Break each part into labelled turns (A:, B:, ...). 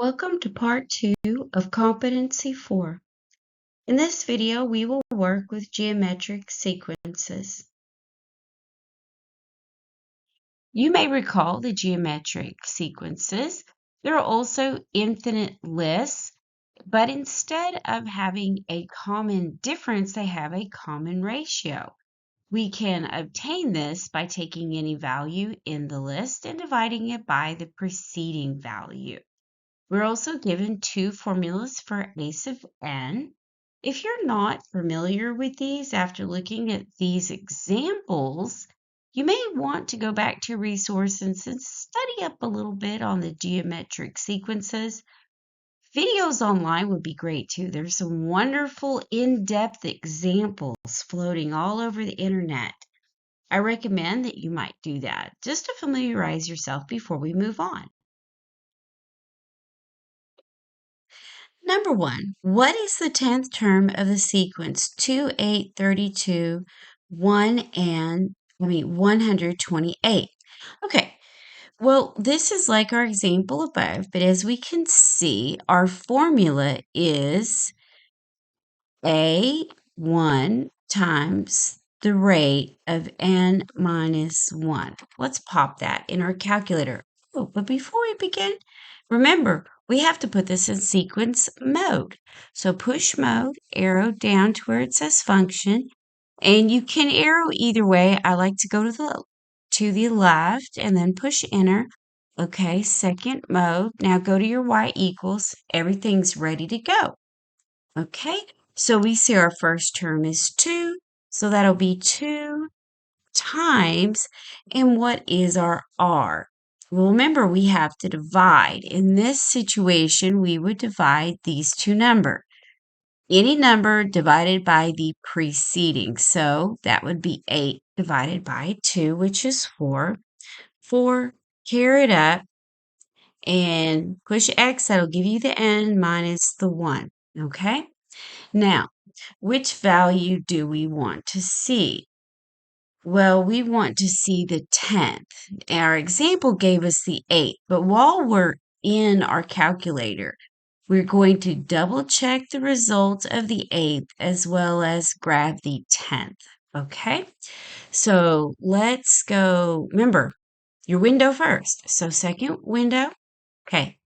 A: Welcome to part 2 of Competency 4. In this video, we will work with geometric sequences. You may recall the geometric sequences. There are also infinite lists, but instead of having a common difference, they have a common ratio. We can obtain this by taking any value in the list and dividing it by the preceding value. We're also given two formulas for ACE of n. If you're not familiar with these after looking at these examples, you may want to go back to your resources and study up a little bit on the geometric sequences. Videos online would be great too. There's some wonderful in-depth examples floating all over the internet. I recommend that you might do that just to familiarize yourself before we move on. Number 1, what is the 10th term of the sequence 2, 8, 32, 128? Okay, well, this is like our example above, but as we can see, our formula is A1 times the rate of n minus 1. Let's pop that in our calculator. Oh, but before we begin, remember, we have to put this in sequence mode. So push mode, arrow down to where it says function, and you can arrow either way. I like to go to the left and then push enter. Okay, second mode. Now go to your y equals. Everything's ready to go. Okay, so we see our first term is 2, so that'll be 2 times, and what is our r? Well, remember, we have to divide. In this situation, we would divide these two numbers. Any number divided by the preceding, so that would be 8 divided by 2, which is 4. 4, carry it up, and push x, that'll give you the n minus the 1, okay? Now, which value do we want to see? Well, we want to see the 10th. Our example gave us the 8th, but while we're in our calculator, we're going to double check the result of the 8th as well as grab the 10th, okay? So let's go, remember, your window first. So second window, okay,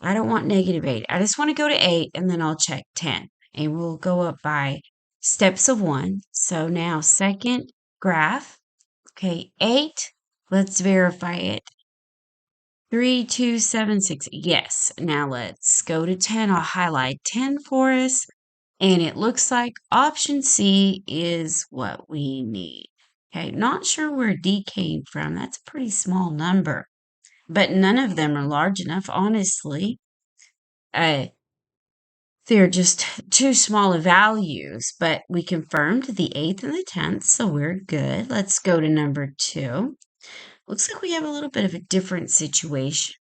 A: I don't want -8. I just want to go to 8 and then I'll check 10. And we'll go up by steps of 1. So now second graph. Okay, 8. Let's verify it. 3, 2, 7, 6. Yes. Now let's go to 10. I'll highlight 10 for us. And it looks like option C is what we need. Okay, not sure where D came from. That's a pretty small number. But none of them are large enough, honestly. They're just too small of values, but we confirmed the 8th and the 10th, so we're good. Let's go to number 2. Looks like we have a little bit of a different situation,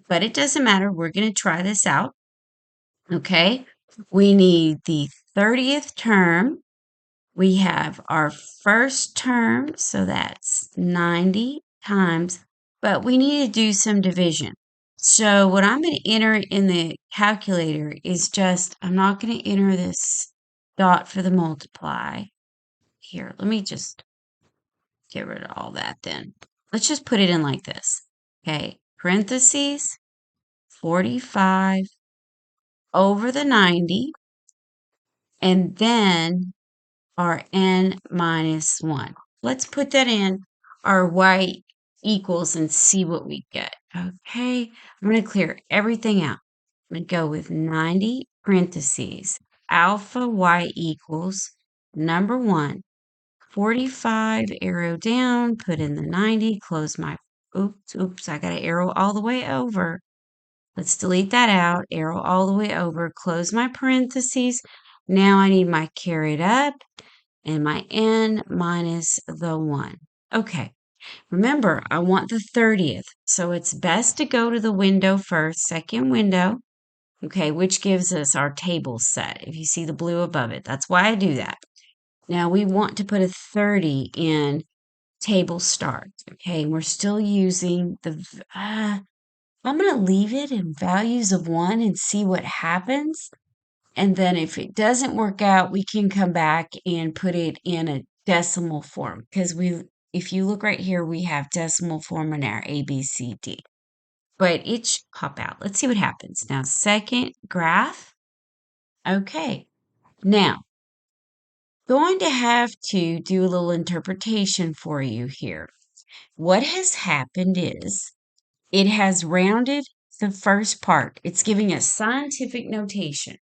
A: but it doesn't matter. We're going to try this out. Okay, we need the 30th term. We have our first term, so that's 90 times, but we need to do some division. So what I'm going to enter in the calculator is just, I'm not going to enter this dot for the multiply. Here, let me just get rid of all that then. Let's just put it in like this. Okay, parentheses, 45 over the 90, and then our n minus 1. Let's put that in our y equals and see what we get. Okay, I'm going to clear everything out. I'm going to go with 90 parentheses, alpha y equals number 1, 45, arrow down, put in the 90, close my, oops, I got to arrow all the way over. Let's delete that out, arrow all the way over, close my parentheses. Now I need my carried up and my n minus the 1. Okay, remember, I want the 30th, so it's best to go to the window first, second window, okay, which gives us our table set. If you see the blue above it, that's why I do that. Now we want to put a 30 in table start, okay, we're still using the, I'm going to leave it in values of 1 and see what happens. And then if it doesn't work out, we can come back and put it in a decimal form because if you look right here, we have decimal form in our A, B, C, D. But it should pop out. Let's see what happens. Now, second graph. Okay. Now, going to have to do a little interpretation for you here. What has happened is it has rounded the first part. It's giving us scientific notation.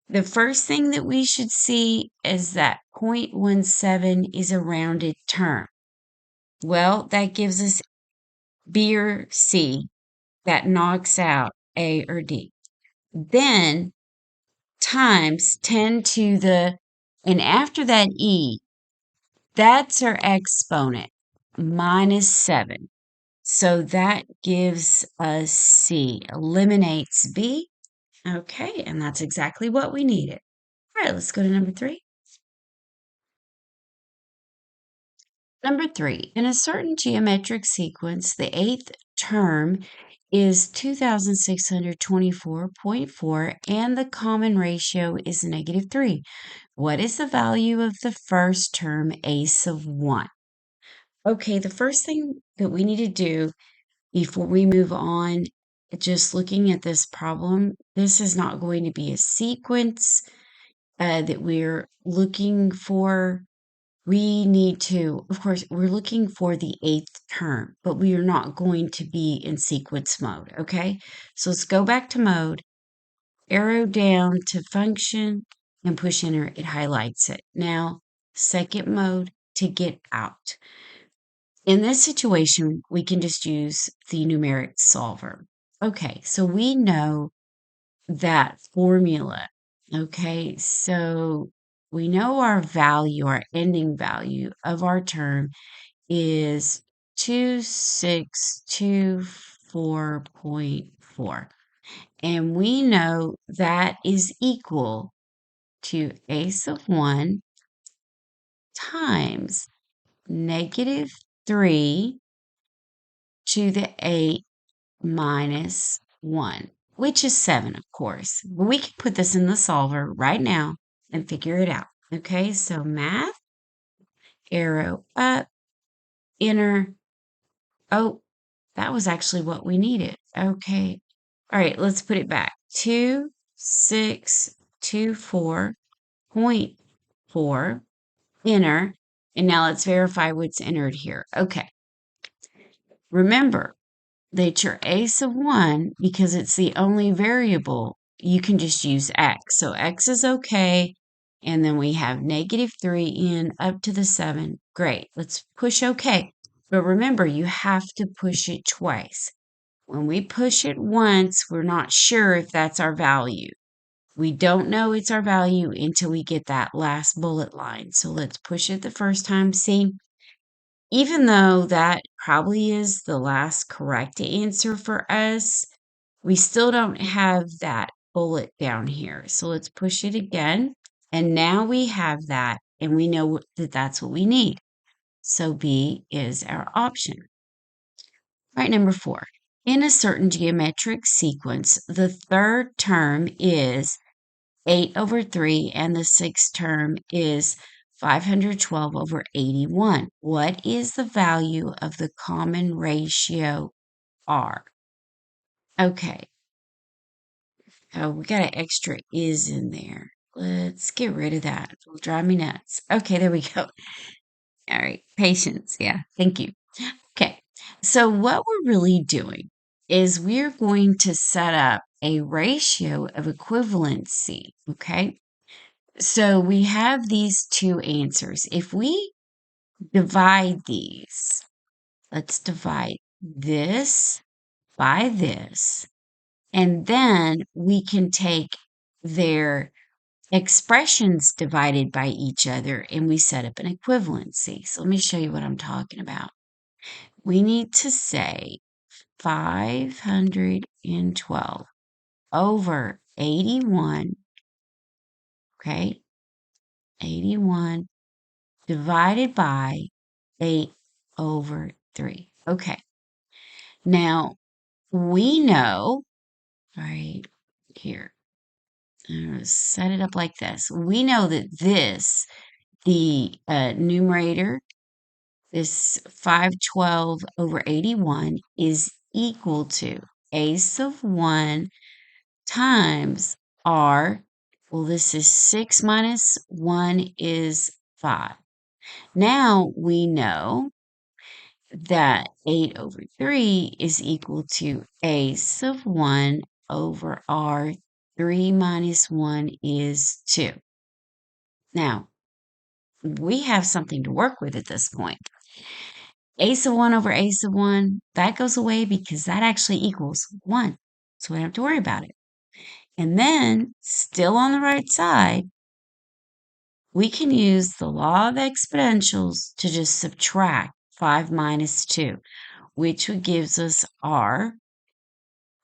A: The first thing that we should see is that 0.17 is a rounded term. Well, that gives us B or C. That knocks out A or D. Then times 10 to the, and after that E, that's our exponent, minus 7. So that gives us C, eliminates B. Okay, and that's exactly what we needed. All right, let's go to number 3. Number 3, in a certain geometric sequence, the eighth term is 2624.4 and the common ratio is -3. What is the value of the first term, ace of 1? Okay, the first thing that we need to do before we move on, just looking at this problem, this is not going to be a sequence that we're looking for. We need to, of course, we're looking for the eighth term, but we are not going to be in sequence mode, okay? So let's go back to mode, arrow down to function, and push enter. It highlights it. Now, second mode to get out. In this situation, we can just use the numeric solver. Okay, so we know that formula. Okay, so we know our value, our ending value of our term is 2624.4. And we know that is equal to ace of 1 times -3 to the 8 minus 1, which is 7, of course. But we can put this in the solver right now and figure it out. Okay, so math, arrow up, enter. Oh, that was actually what we needed. Okay. All right, let's put it back. 2624.4, enter. And now let's verify what's entered here. Okay. Remember, that your ace of 1, because it's the only variable, you can just use x. So x is okay. And then we have -3 in up to the 7. Great. Let's push OK. But remember, you have to push it twice. When we push it once, we're not sure if that's our value. We don't know it's our value until we get that last bullet line. So let's push it the first time. See? Even though that probably is the last correct answer for us, we still don't have that bullet down here. So let's push it again. And now we have that, and we know that that's what we need. So B is our option. Right, number 4. In a certain geometric sequence, the third term is 8/3, and the sixth term is 512/81. What is the value of the common ratio R? Okay. Oh, we got an extra is in there. Let's get rid of that. It'll drive me nuts. Okay, there we go. All right. Patience. Yeah. Thank you. Okay. So what we're really doing is we're going to set up a ratio of equivalency. Okay. So we have these two answers. If we divide these, let's divide this by this, and then we can take their expressions divided by each other and we set up an equivalency. So let me show you what I'm talking about. We need to say 512 over 81, okay, 81 divided by 8/3. Okay. Now, we know right here, I'm going to set it up like this. We know that the numerator, this 512 over 81 is equal to a sub 1 times r. Well, this is 6 minus 1 is 5. Now we know that 8 over 3 is equal to a sub 1 over r. 3 minus 1 is 2. Now, we have something to work with at this point. A sub 1 over a sub 1, that goes away because that actually equals 1. So we don't have to worry about it. And then, still on the right side, we can use the law of exponentials to just subtract 5 minus 2, which gives us r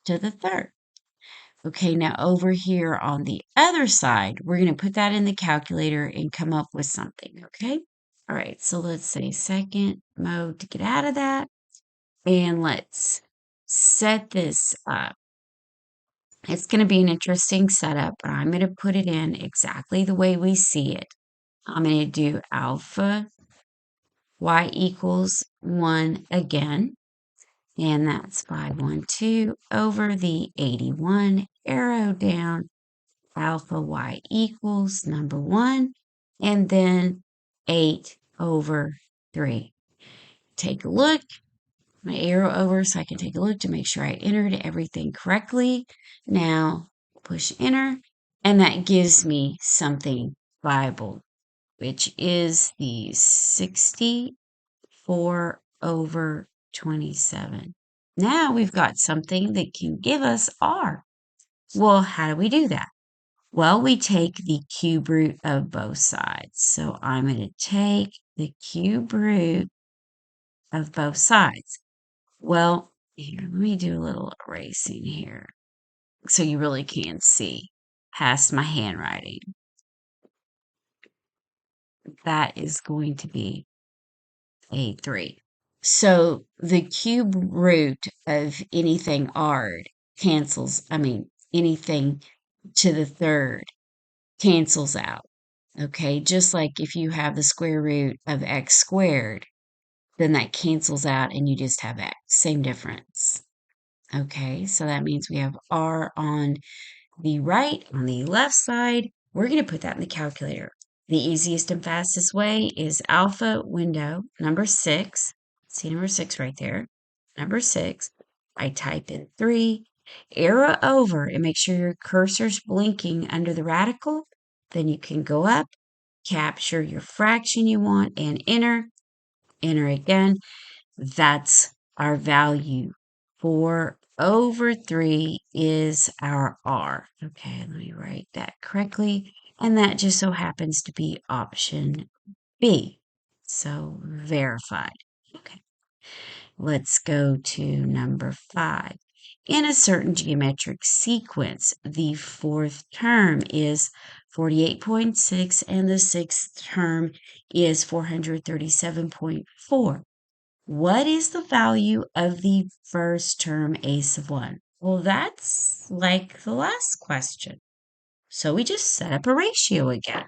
A: to the third. Okay, now over here on the other side, we're going to put that in the calculator and come up with something, okay? All right, so let's say second mode to get out of that. And let's set this up. It's going to be an interesting setup, but I'm going to put it in exactly the way we see it. I'm going to do alpha y equals 1 again. And that's 512 over the 81, arrow down, alpha y equals number 1, and then 8 over 3. Take a look. My arrow over so I can take a look to make sure I entered everything correctly. Now push enter, and that gives me something viable, which is the 64 over 27. Now we've got something that can give us R. Well, how do we do that? Well, we take the cube root of both sides. So I'm going to take the cube root of both sides. Well, here, let me do a little erasing here so you really can see past my handwriting. That is going to be a 3. So the cube root of anything anything to the third cancels out. Okay, just like if you have the square root of x squared, then that cancels out and you just have x. Same difference. Okay, so that means we have r on the right. On the left side, we're going to put that in the calculator. The easiest and fastest way is alpha window number 6. See number 6 right there. Number 6. I type in 3, arrow over, and make sure your cursor's blinking under the radical. Then you can go up, capture your fraction you want, and enter. Enter again. That's our value. 4 over 3 is our R. Okay, let me write that correctly. And that just so happens to be option B. So verified. Okay, let's go to number 5. In a certain geometric sequence, the fourth term is 48.6 and the sixth term is 437.4. What is the value of the first term a sub 1? Well, that's like the last question. So we just set up a ratio again,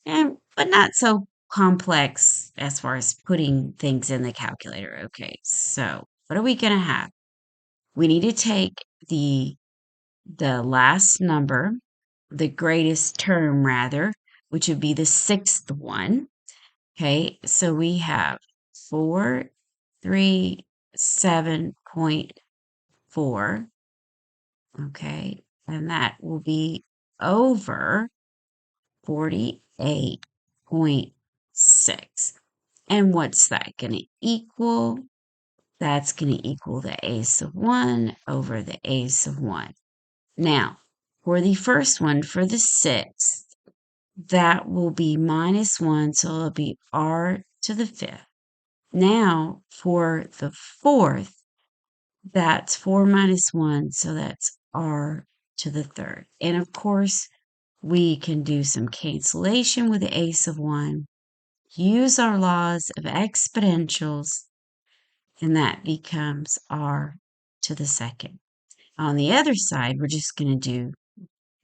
A: but not so complex as far as putting things in the calculator. Okay, so what are we going to have? We need to take the last number, the greatest term rather, which would be the sixth one. Okay, so we have 437.4. Okay, and that will be over 48.6. And what's that going to equal? That's going to equal the a sub 1 over the a sub 1. Now, for the first one, for the sixth, that will be minus 1, so it'll be r to the fifth. Now, for the fourth, that's 4 minus 1, so that's r to the third. And of course, we can do some cancellation with the a sub 1, use our laws of exponentials, and that becomes r to the second. On the other side, we're just going to do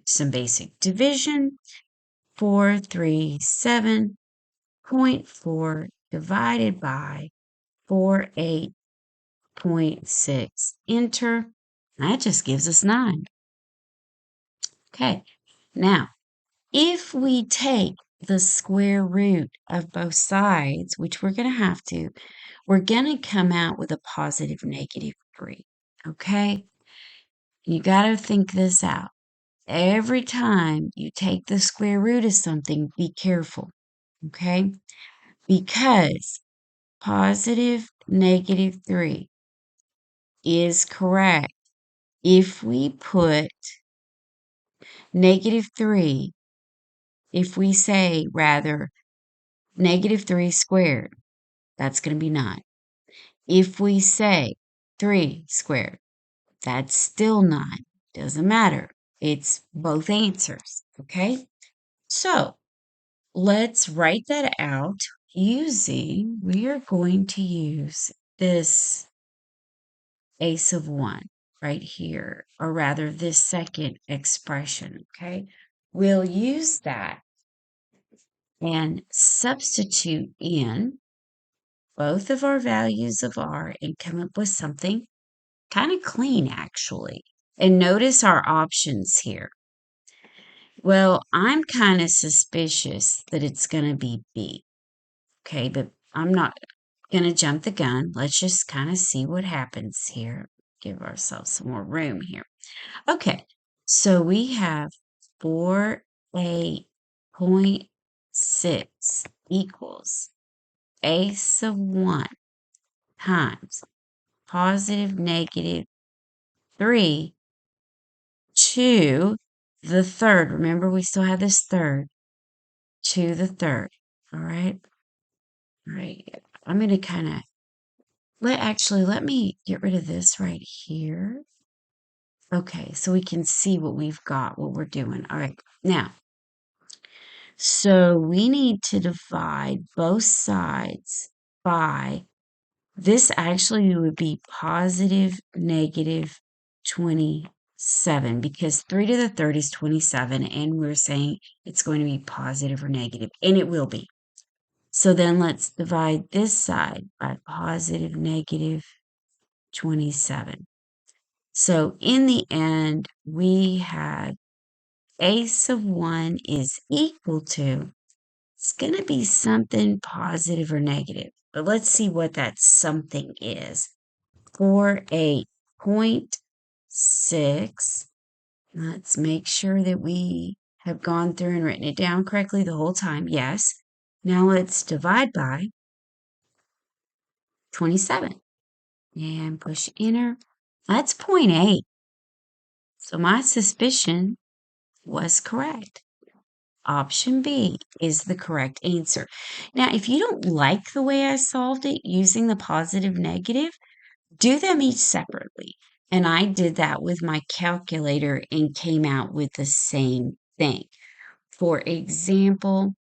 A: some basic division. 437.4 divided by 48.6. Enter. That just gives us 9. Okay, now if we take the square root of both sides, which we're going to have to, we're going to come out with a positive -3. Okay, you got to think this out. Every time you take the square root of something, be careful. Okay, because positive -3 is correct if we put -3, if we say rather -3 squared, that's going to be 9. If we say 3 squared, that's still 9. Doesn't matter. It's both answers. Okay? So let's write that out we are going to use this ace of 1 right here, or rather this second expression. Okay? We'll use that and substitute in both of our values of R and come up with something kind of clean, actually. And notice our options here. Well, I'm kind of suspicious that it's going to be B. Okay, but I'm not going to jump the gun. Let's just kind of see what happens here. Give ourselves some more room here. Okay, so we have 48.6 equals ace of 1 times positive -3 to the third. Remember, we still have this third to the third. All right. All right. I'm going to kind of let me get rid of this right here. Okay. So we can see what we've got, what we're doing. All right. Now, so we need to divide both sides by this actually would be positive -27 because 3 to the third is 27, and we're saying it's going to be positive or negative, and it will be. So then let's divide this side by positive -27. So in the end, we had ace of 1 is equal to, it's going to be something positive or negative. But let's see what that something is. 48.6. Let's make sure that we have gone through and written it down correctly the whole time. Yes. Now let's divide by 27 and push enter. That's 0.8. So my suspicion was correct. Option B is the correct answer. Now, if you don't like the way I solved it using the positive negative, do them each separately. And I did that with my calculator and came out with the same thing. For example,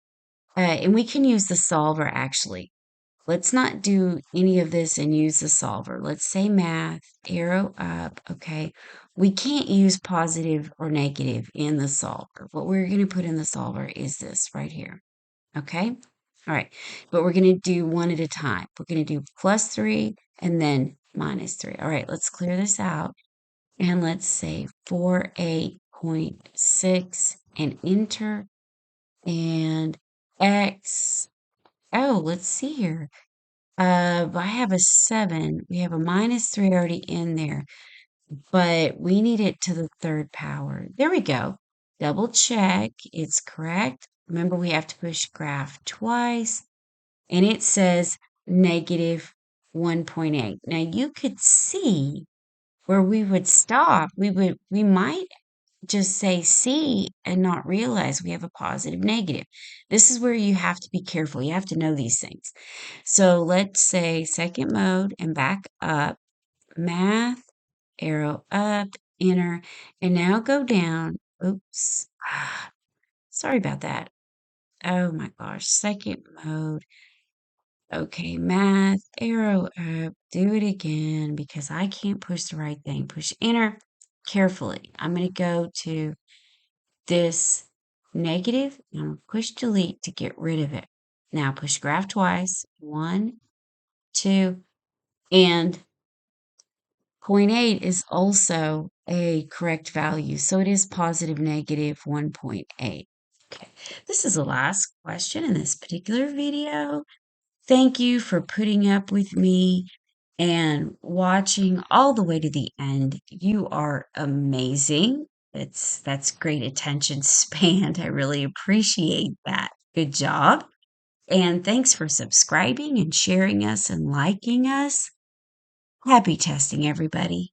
A: and we can use the solver actually. Let's not do any of this and use the solver. Let's say math, arrow up, okay? We can't use positive or negative in the solver. What we're going to put in the solver is this right here, okay? All right, but we're going to do one at a time. We're going to do +3 and then -3. All right, let's clear this out. And let's say 48.6 and enter. And X, oh, let's see here. I have a 7. We have a -3 already in there, but we need it to the third power. There we go. Double check. It's correct. Remember, we have to push graph twice, and it says -1.8. Now you could see where we would stop. We might just say C and not realize we have a positive negative. This is where you have to be careful. You have to know these things. So let's say second mode and back up, math, arrow up, enter, and now go down. Oops. Sorry about that. Oh my gosh. Second mode. Okay, math, arrow up, do it again because I can't push the right thing. Push enter carefully. I'm going to go to this negative and I'm going to push delete to get rid of it. Now push graph twice. 1, 2, and 0.8 is also a correct value. So it is positive negative 1.8. Okay, this is the last question in this particular video. Thank you for putting up with me and watching all the way to the end. You are amazing. That's great attention span. I really appreciate that. Good job. And thanks for subscribing and sharing us and liking us. Happy testing, everybody.